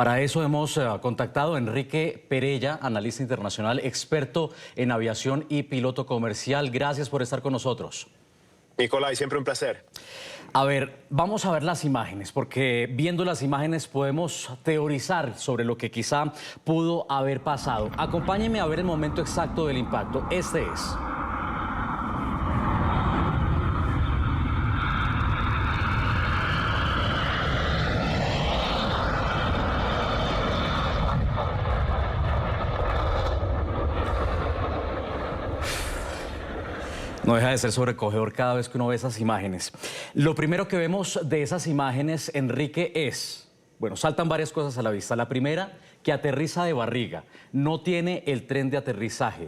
Para eso hemos contactado a Enrique Perella, analista internacional, experto en aviación y piloto comercial. Gracias por estar con nosotros. Nicolai, siempre un placer. A ver, vamos a ver las imágenes, porque viendo las imágenes podemos teorizar sobre lo que quizá pudo haber pasado. Acompáñenme a ver el momento exacto del impacto. Este es. No deja de ser sobrecogedor cada vez que uno ve esas imágenes. Lo primero que vemos de esas imágenes, Enrique, es, bueno, saltan varias cosas a la vista. La primera, que aterriza de barriga, no tiene el tren de aterrizaje.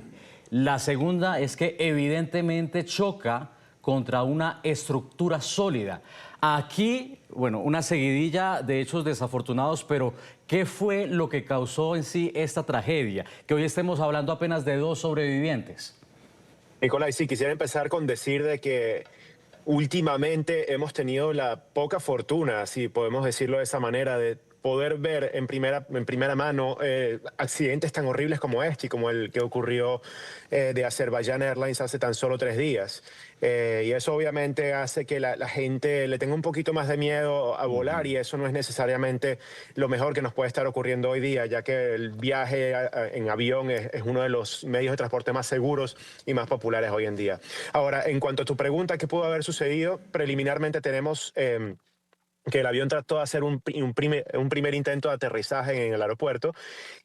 La segunda es que evidentemente choca contra una estructura sólida. Aquí, bueno, una seguidilla de hechos desafortunados, pero ¿qué fue lo que causó en sí esta tragedia? Que hoy estemos hablando apenas de 2 sobrevivientes. Nicolai, sí, quisiera empezar con decir de que últimamente hemos tenido la poca fortuna, si podemos decirlo de esa manera, de poder ver en primera mano accidentes tan horribles como este y como el que ocurrió de Azerbaijan Airlines hace tan solo 3 días. Y eso obviamente hace que la gente le tenga un poquito más de miedo a volar y eso no es necesariamente lo mejor que nos puede estar ocurriendo hoy día, ya que el viaje en avión es uno de los medios de transporte más seguros y más populares hoy en día. Ahora, en cuanto a tu pregunta, ¿qué pudo haber sucedido? Preliminarmente tenemos que el avión trató de hacer un primer intento de aterrizaje en el aeropuerto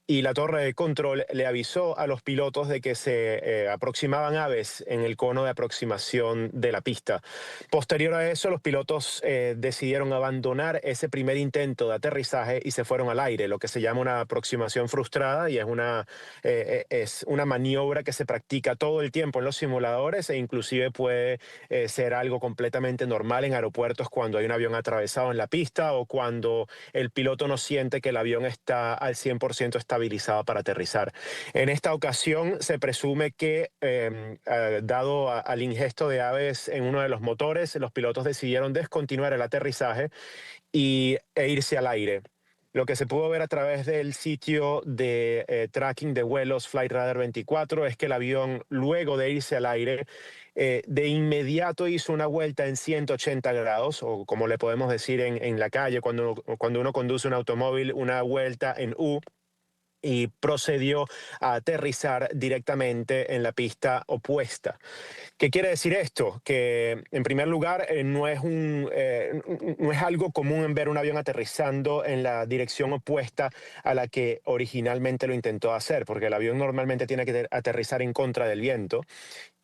y la torre de control le avisó a los pilotos de que se aproximaban aves en el cono de aproximación de la pista. Posterior a eso, los pilotos decidieron abandonar ese primer intento de aterrizaje y se fueron al aire, lo que se llama una aproximación frustrada y es una maniobra que se practica todo el tiempo en los simuladores e inclusive puede ser algo completamente normal en aeropuertos cuando hay un avión atravesado en la pista o cuando el piloto no siente que el avión está al 100% estabilizado para aterrizar. En esta ocasión se presume que, dado al ingesto de aves en uno de los motores, los pilotos decidieron descontinuar el aterrizaje e irse al aire. Lo que se pudo ver a través del sitio de tracking de vuelos Flightradar 24 es que el avión, luego de irse al aire, de inmediato hizo una vuelta en 180 grados, o como le podemos decir en la calle, cuando uno conduce un automóvil, una vuelta en U, y procedió a aterrizar directamente en la pista opuesta. ¿Qué quiere decir esto? Que en primer lugar no es algo común en ver un avión aterrizando en la dirección opuesta a la que originalmente lo intentó hacer, porque el avión normalmente tiene que aterrizar en contra del viento.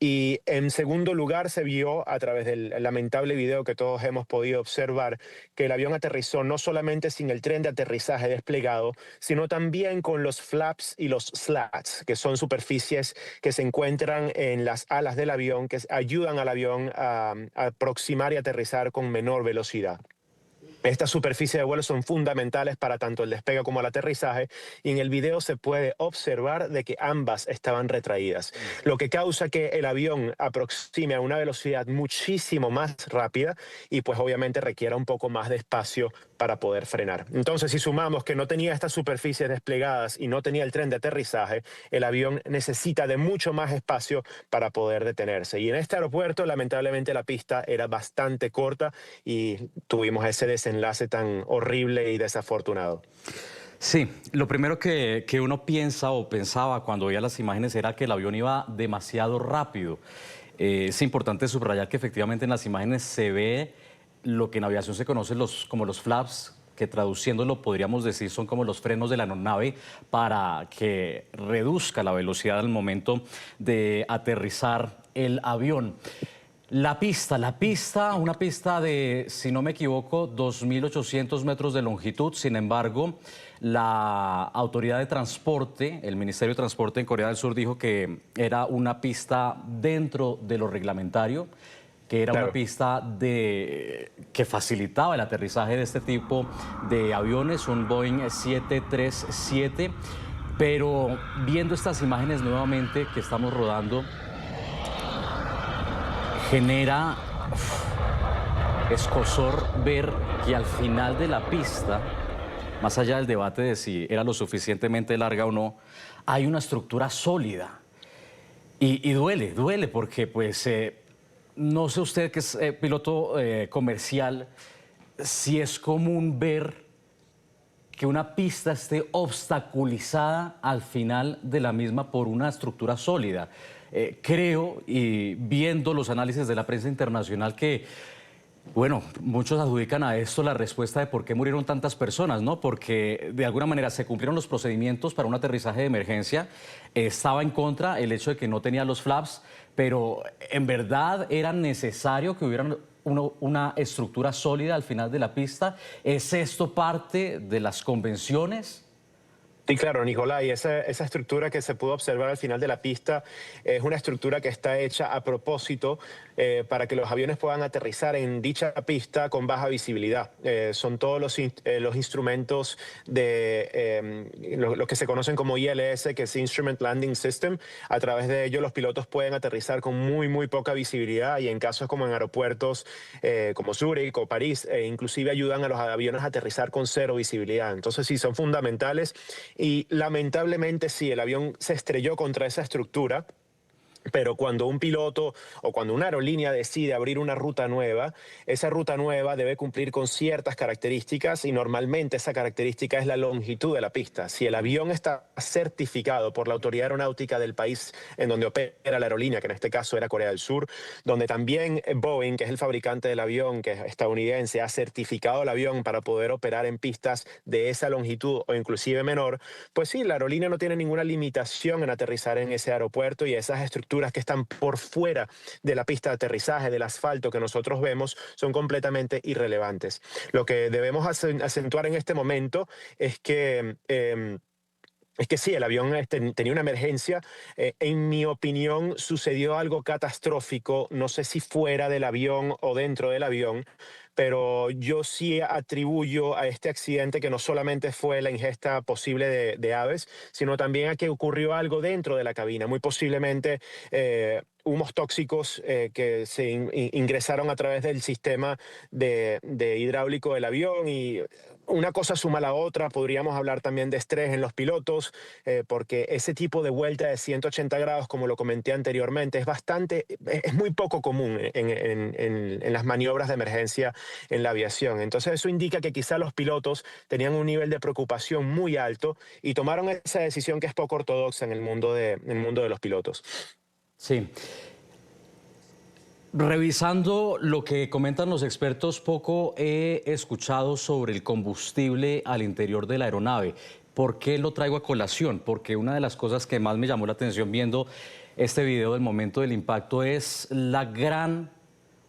Y en segundo lugar se vio a través del lamentable video que todos hemos podido observar que el avión aterrizó no solamente sin el tren de aterrizaje desplegado, sino también con los flaps y los slats, que son superficies que se encuentran en las alas del avión que ayudan al avión a aproximar y aterrizar con menor velocidad. Estas superficies de vuelo son fundamentales para tanto el despegue como el aterrizaje y en el video se puede observar de que ambas estaban retraídas, lo que causa que el avión aproxime a una velocidad muchísimo más rápida y pues obviamente requiera un poco más de espacio para poder frenar. Entonces, si sumamos que no tenía estas superficies desplegadas y no tenía el tren de aterrizaje, el avión necesita de mucho más espacio para poder detenerse. Y en este aeropuerto, lamentablemente, la pista era bastante corta y tuvimos ese desenlace tan horrible y desafortunado. Sí, lo primero que uno piensa o pensaba cuando veía las imágenes era que el avión iba demasiado rápido. Es importante subrayar que efectivamente en las imágenes se ve lo que en aviación se conoce como los flaps, que traduciéndolo podríamos decir son como los frenos de la aeronave para que reduzca la velocidad al momento de aterrizar el avión. La pista, una pista de, si no me equivoco, 2.800 metros de longitud. Sin embargo, la autoridad de transporte, el Ministerio de Transporte en Corea del Sur dijo que era una pista dentro de lo reglamentario, que era una pista que facilitaba el aterrizaje de este tipo de aviones, un Boeing 737. Pero viendo estas imágenes nuevamente que estamos rodando, genera escozor ver que al final de la pista más allá del debate de si era lo suficientemente larga o no, hay una estructura sólida. Y duele porque pues no sé usted que es piloto comercial, si es común ver que una pista esté obstaculizada al final de la misma por una estructura sólida. Creo, y viendo los análisis de la prensa internacional, que, bueno, muchos adjudican a esto la respuesta de por qué murieron tantas personas, ¿no? Porque de alguna manera se cumplieron los procedimientos para un aterrizaje de emergencia, estaba en contra el hecho de que no tenía los flaps, pero en verdad era necesario que hubieran una estructura sólida al final de la pista. ¿Es esto parte de las convenciones? Sí, claro, Nicolás, y esa estructura que se pudo observar al final de la pista es una estructura que está hecha a propósito para que los aviones puedan aterrizar en dicha pista con baja visibilidad. Son todos los instrumentos de lo que se conocen como ILS, que es Instrument Landing System. A través de ello los pilotos pueden aterrizar con muy poca visibilidad, y en casos como en aeropuertos como Zúrich o París, inclusive ayudan a los aviones a aterrizar con cero visibilidad. Entonces sí, son fundamentales. Y lamentablemente sí, el avión se estrelló contra esa estructura. Pero cuando un piloto o cuando una aerolínea decide abrir una ruta nueva, esa ruta nueva debe cumplir con ciertas características, y normalmente esa característica es la longitud de la pista. Si el avión está certificado por la autoridad aeronáutica del país en donde opera la aerolínea, que en este caso era Corea del Sur, donde también Boeing, que es el fabricante del avión, que es estadounidense, ha certificado el avión para poder operar en pistas de esa longitud o inclusive menor, pues sí, la aerolínea no tiene ninguna limitación en aterrizar en ese aeropuerto, y esas estructuras que están por fuera de la pista de aterrizaje, del asfalto que nosotros vemos, son completamente irrelevantes. Lo que debemos acentuar en este momento es que sí, el avión tenía una emergencia. En mi opinión, sucedió algo catastrófico, no sé si fuera del avión o dentro del avión, pero yo sí atribuyo a este accidente que no solamente fue la ingesta posible de aves, sino también a que ocurrió algo dentro de la cabina, muy posiblemente humos tóxicos que se ingresaron a través del sistema de hidráulico del avión, y una cosa suma a la otra. Podríamos hablar también de estrés en los pilotos, porque ese tipo de vuelta de 180 grados, como lo comenté anteriormente, es muy poco común en las maniobras de emergencia en la aviación. Entonces eso indica que quizá los pilotos tenían un nivel de preocupación muy alto y tomaron esa decisión que es poco ortodoxa en en el mundo de los pilotos. Sí. Revisando lo que comentan los expertos, poco he escuchado sobre el combustible al interior de la aeronave. ¿Por qué lo traigo a colación? Porque una de las cosas que más me llamó la atención viendo este video del momento del impacto es la gran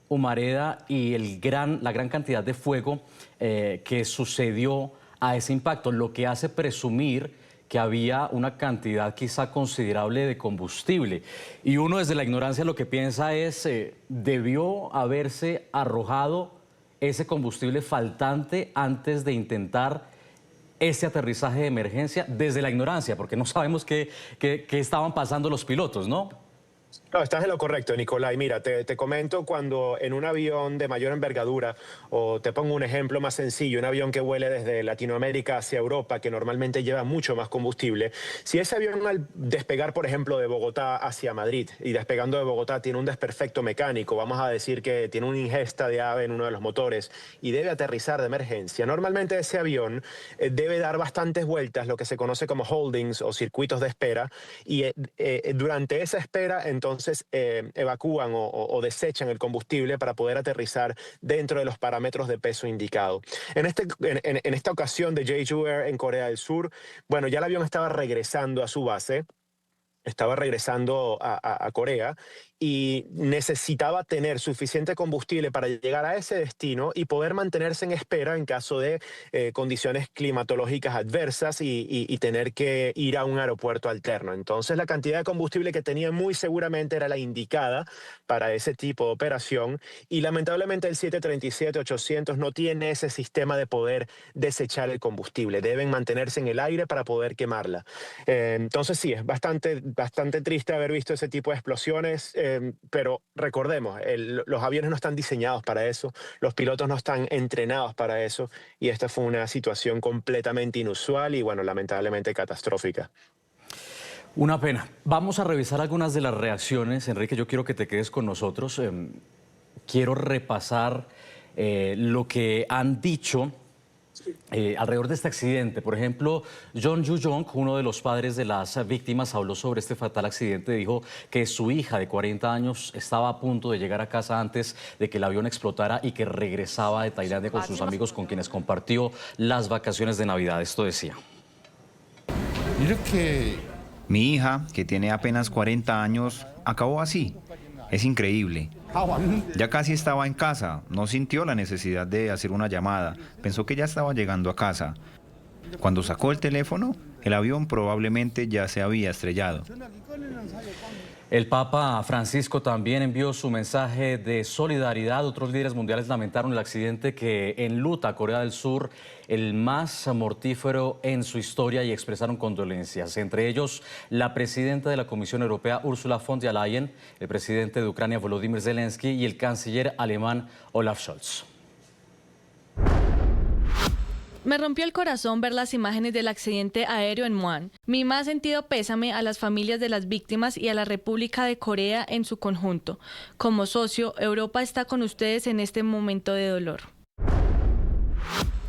humareda y la gran cantidad de fuego que sucedió a ese impacto, lo que hace presumir que había una cantidad quizá considerable de combustible. Y uno desde la ignorancia lo que piensa es, debió haberse arrojado ese combustible faltante antes de intentar ese aterrizaje de emergencia, desde la ignorancia, porque no sabemos qué estaban pasando los pilotos, ¿no? No, estás en lo correcto, Nicolai. Mira, te comento, cuando en un avión de mayor envergadura, o te pongo un ejemplo más sencillo, un avión que vuele desde Latinoamérica hacia Europa, que normalmente lleva mucho más combustible, si ese avión al despegar, por ejemplo, de Bogotá hacia Madrid, y despegando de Bogotá tiene un desperfecto mecánico, vamos a decir que tiene una ingesta de ave en uno de los motores y debe aterrizar de emergencia, normalmente ese avión debe dar bastantes vueltas, lo que se conoce como holdings o circuitos de espera, y durante esa espera, entonces evacúan o desechan el combustible para poder aterrizar dentro de los parámetros de peso indicado. En esta ocasión de Jeju Air en Corea del Sur, bueno, ya el avión estaba regresando a su base, estaba regresando a Corea, y necesitaba tener suficiente combustible para llegar a ese destino y poder mantenerse en espera en caso de condiciones climatológicas adversas, y tener que ir a un aeropuerto alterno. Entonces la cantidad de combustible que tenía muy seguramente era la indicada para ese tipo de operación, y lamentablemente el 737-800 no tiene ese sistema de poder desechar el combustible. Deben mantenerse en el aire para poder quemarla. Entonces sí, es bastante triste haber visto ese tipo de explosiones. pero recordemos, los aviones no están diseñados para eso, los pilotos no están entrenados para eso, y esta fue una situación completamente inusual y, bueno, lamentablemente catastrófica. Una pena. Vamos a revisar algunas de las reacciones. Enrique, yo quiero que te quedes con nosotros. Quiero repasar lo que han dicho alrededor de este accidente. Por ejemplo, John Yu-jong, uno de los padres de las víctimas, habló sobre este fatal accidente. Dijo que su hija de 40 años estaba a punto de llegar a casa antes de que el avión explotara y que regresaba de Tailandia con sus amigos con quienes compartió las vacaciones de Navidad. Esto decía. Mi hija, que tiene apenas 40 años, acabó así. Es increíble. Ya casi estaba en casa, no sintió la necesidad de hacer una llamada, pensó que ya estaba llegando a casa. Cuando sacó el teléfono, el avión probablemente ya se había estrellado. El Papa Francisco también envió su mensaje de solidaridad. Otros líderes mundiales lamentaron el accidente que enluta a Corea del Sur, el más mortífero en su historia, y expresaron condolencias. Entre ellos, la presidenta de la Comisión Europea, Ursula von der Leyen, el presidente de Ucrania, Volodymyr Zelensky, y el canciller alemán, Olaf Scholz. Me rompió el corazón ver las imágenes del accidente aéreo en Muan. Mi más sentido pésame a las familias de las víctimas y a la República de Corea en su conjunto. Como socio, Europa está con ustedes en este momento de dolor.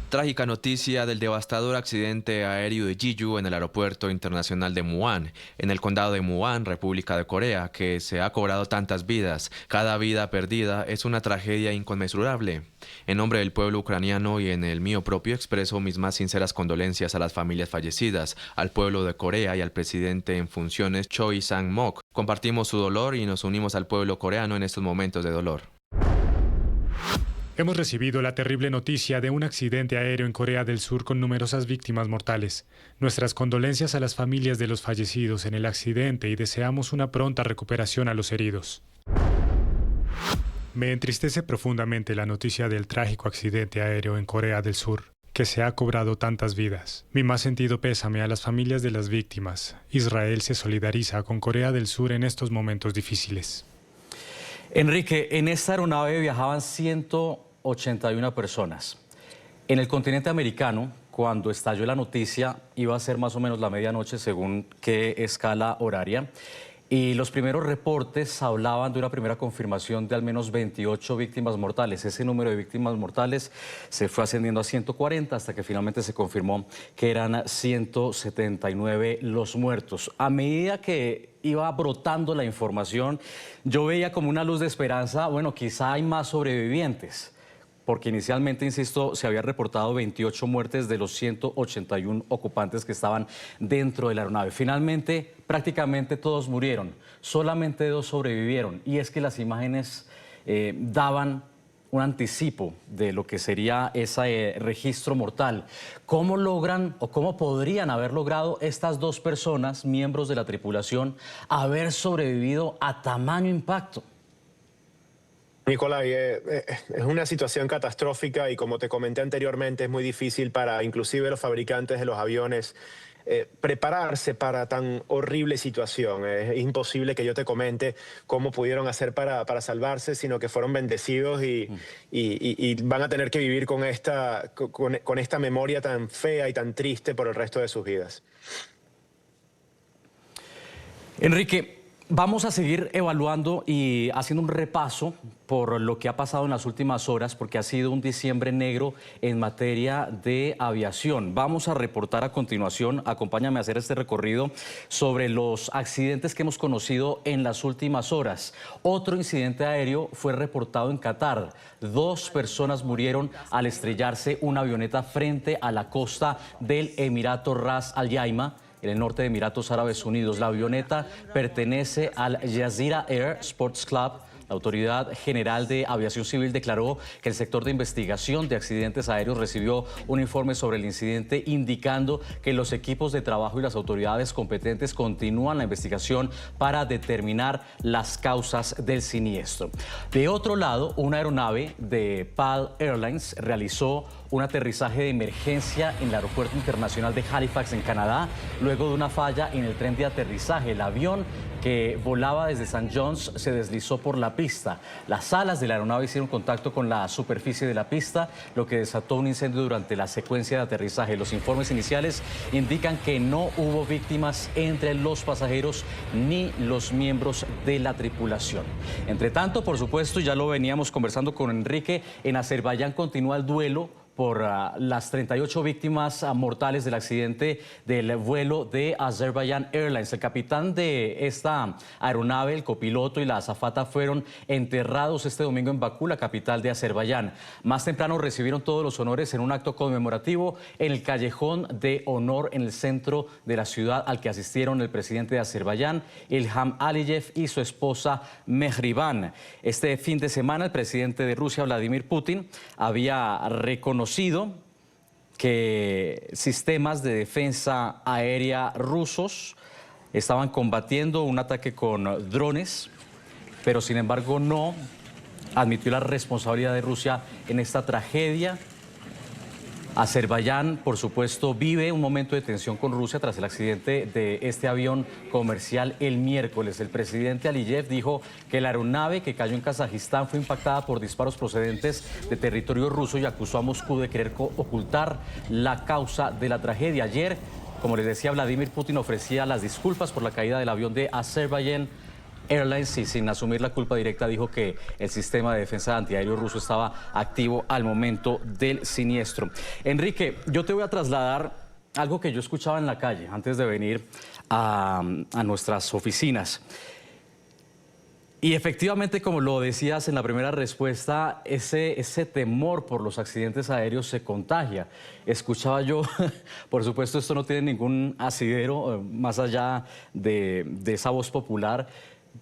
Trágica noticia del devastador accidente aéreo de Jeju en el aeropuerto internacional de Muan, en el condado de Muan, República de Corea, que se ha cobrado tantas vidas. Cada vida perdida es una tragedia inconmensurable. En nombre del pueblo ucraniano y en el mío propio expreso mis más sinceras condolencias a las familias fallecidas, al pueblo de Corea y al presidente en funciones Choi Sang-mok. Compartimos su dolor y nos unimos al pueblo coreano en estos momentos de dolor. Hemos recibido la terrible noticia de un accidente aéreo en Corea del Sur con numerosas víctimas mortales. Nuestras condolencias a las familias de los fallecidos en el accidente y deseamos una pronta recuperación a los heridos. Me entristece profundamente la noticia del trágico accidente aéreo en Corea del Sur, que se ha cobrado tantas vidas. Mi más sentido pésame a las familias de las víctimas. Israel se solidariza con Corea del Sur en estos momentos difíciles. Enrique, en esta aeronave viajaban 181 personas. En el continente americano, cuando estalló la noticia, iba a ser más o menos la medianoche según qué escala horaria. Y los primeros reportes hablaban de una primera confirmación de al menos 28 víctimas mortales. Ese número de víctimas mortales se fue ascendiendo a 140 hasta que finalmente se confirmó que eran 179 los muertos. A medida que iba brotando la información, yo veía como una luz de esperanza. Bueno, quizá hay más sobrevivientes, porque inicialmente, insisto, se había reportado 28 muertes de los 181 ocupantes que estaban dentro de la aeronave. Finalmente, prácticamente todos murieron, solamente 2 sobrevivieron, y es que las imágenes daban un anticipo de lo que sería ese registro mortal. ¿Cómo logran o cómo podrían haber logrado estas 2 personas, miembros de la tripulación, haber sobrevivido a tamaño impacto? Nicolai, es una situación catastrófica y, como te comenté anteriormente, es muy difícil para inclusive los fabricantes de los aviones prepararse para tan horrible situación. Es imposible que yo te comente cómo pudieron hacer para salvarse, sino que fueron bendecidos y van a tener que vivir con esta memoria tan fea y tan triste por el resto de sus vidas. Enrique, vamos a seguir evaluando y haciendo un repaso por lo que ha pasado en las últimas horas, porque ha sido un diciembre negro en materia de aviación. Vamos a reportar a continuación, acompáñame a hacer este recorrido sobre los accidentes que hemos conocido en las últimas horas. Otro incidente aéreo fue reportado en Qatar. 2 personas murieron al estrellarse una avioneta frente a la costa del Emirato Ras Al Khaimah, en el norte de Emiratos Árabes Unidos. La avioneta pertenece al Jazeera Air Sports Club. La Autoridad General de Aviación Civil declaró que el sector de investigación de accidentes aéreos recibió un informe sobre el incidente, indicando que los equipos de trabajo y las autoridades competentes continúan la investigación para determinar las causas del siniestro. De otro lado, una aeronave de PAL Airlines realizó un aterrizaje de emergencia en el Aeropuerto Internacional de Halifax, en Canadá, luego de una falla en el tren de aterrizaje. El avión que volaba desde St. John's se deslizó por la pista. Las alas de la aeronave hicieron contacto con la superficie de la pista, lo que desató un incendio durante la secuencia de aterrizaje. Los informes iniciales indican que no hubo víctimas entre los pasajeros ni los miembros de la tripulación. Entre tanto, por supuesto, ya lo veníamos conversando con Enrique, en Azerbaiyán continúa el duelo por las 38 víctimas mortales del accidente del vuelo de Azerbaijan Airlines. El capitán de esta aeronave, el copiloto y la azafata fueron enterrados este domingo en Bakú, la capital de Azerbaiyán. Más temprano recibieron todos los honores en un acto conmemorativo en el Callejón de Honor en el centro de la ciudad, al que asistieron el presidente de Azerbaiyán, Ilham Aliyev, y su esposa Mehriban. Este fin de semana el presidente de Rusia, Vladimir Putin, había reconocido que sistemas de defensa aérea rusos estaban combatiendo un ataque con drones, pero sin embargo no admitió la responsabilidad de Rusia en esta tragedia. Azerbaiyán, por supuesto, vive un momento de tensión con Rusia tras el accidente de este avión comercial el miércoles. El presidente Aliyev dijo que la aeronave que cayó en Kazajistán fue impactada por disparos procedentes de territorio ruso y acusó a Moscú de querer ocultar la causa de la tragedia. Ayer, como les decía, Vladimir Putin ofrecía las disculpas por la caída del avión de Azerbaiyán Airlines y sin asumir la culpa directa dijo que el sistema de defensa antiaéreo ruso estaba activo al momento del siniestro. Enrique, yo te voy a trasladar algo que yo escuchaba en la calle antes de venir a nuestras oficinas. Y efectivamente, como lo decías en la primera respuesta, ese temor por los accidentes aéreos se contagia. Escuchaba yo, por supuesto esto no tiene ningún asidero más allá de esa voz popular,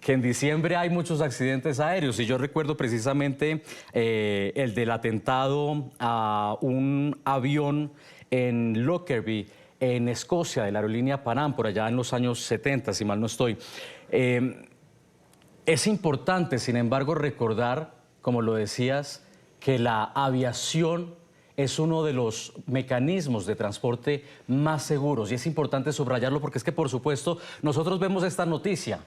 que en diciembre hay muchos accidentes aéreos, y yo recuerdo precisamente el del atentado a un avión en Lockerbie, en Escocia, de la aerolínea Pan Am, por allá en los años 70, si mal no estoy. Es importante, sin embargo, recordar, como lo decías, que la aviación es uno de los mecanismos de transporte más seguros, y es importante subrayarlo porque es que, por supuesto, nosotros vemos esta noticia.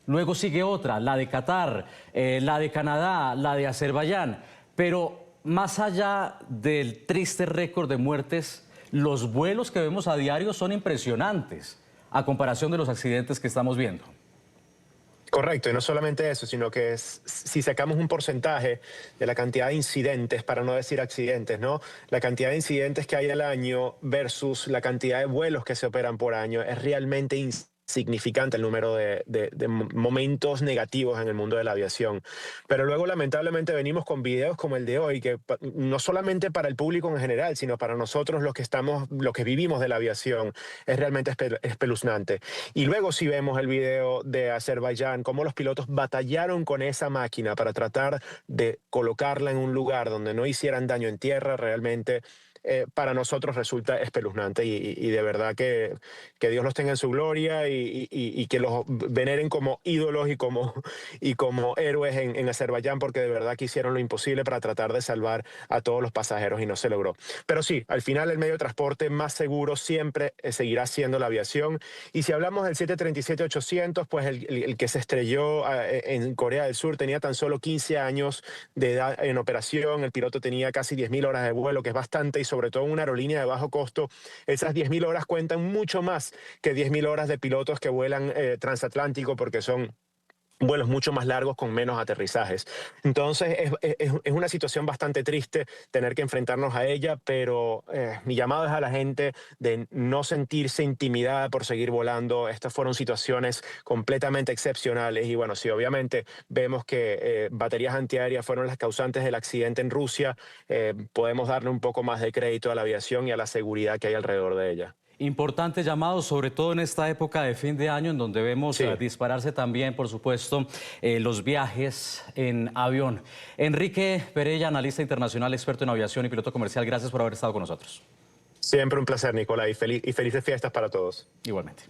Luego sigue otra, la de Qatar, la de Canadá, la de Azerbaiyán. Pero más allá del triste récord de muertes, los vuelos que vemos a diario son impresionantes a comparación de los accidentes que estamos viendo. Correcto, y no solamente eso, sino que si sacamos un porcentaje de la cantidad de incidentes, para no decir accidentes, ¿no? La cantidad de incidentes que hay al año versus la cantidad de vuelos que se operan por año, es realmente significante el número de momentos negativos en el mundo de la aviación. Pero luego, lamentablemente, venimos con videos como el de hoy, que no solamente para el público en general, sino para nosotros los que vivimos de la aviación, es realmente espeluznante. Y luego si vemos el video de Azerbaiyán, cómo los pilotos batallaron con esa máquina para tratar de colocarla en un lugar donde no hicieran daño en tierra, realmente para nosotros resulta espeluznante, y de verdad que Dios los tenga en su gloria y que los veneren como ídolos y como héroes en Azerbaiyán, porque de verdad que hicieron lo imposible para tratar de salvar a todos los pasajeros y no se logró. Pero sí, al final el medio de transporte más seguro siempre seguirá siendo la aviación. Y si hablamos del 737-800, pues el que se estrelló en Corea del Sur tenía tan solo 15 años de edad en operación. El piloto tenía casi 10.000 horas de vuelo, que es bastante, y sobre todo en una aerolínea de bajo costo, esas 10.000 horas cuentan mucho más que 10.000 horas de pilotos que vuelan transatlántico, porque son vuelos mucho más largos con menos aterrizajes. Entonces es una situación bastante triste tener que enfrentarnos a ella, pero mi llamado es a la gente de no sentirse intimidada por seguir volando. Estas fueron situaciones completamente excepcionales, y bueno, si obviamente vemos que baterías antiaéreas fueron las causantes del accidente en Rusia, podemos darle un poco más de crédito a la aviación y a la seguridad que hay alrededor de ella. Importante llamado, sobre todo en esta época de fin de año, en donde vemos dispararse también, por supuesto, los viajes en avión. Enrique Perella, analista internacional, experto en aviación y piloto comercial, gracias por haber estado con nosotros. Siempre un placer, Nicolás, y felices fiestas para todos. Igualmente.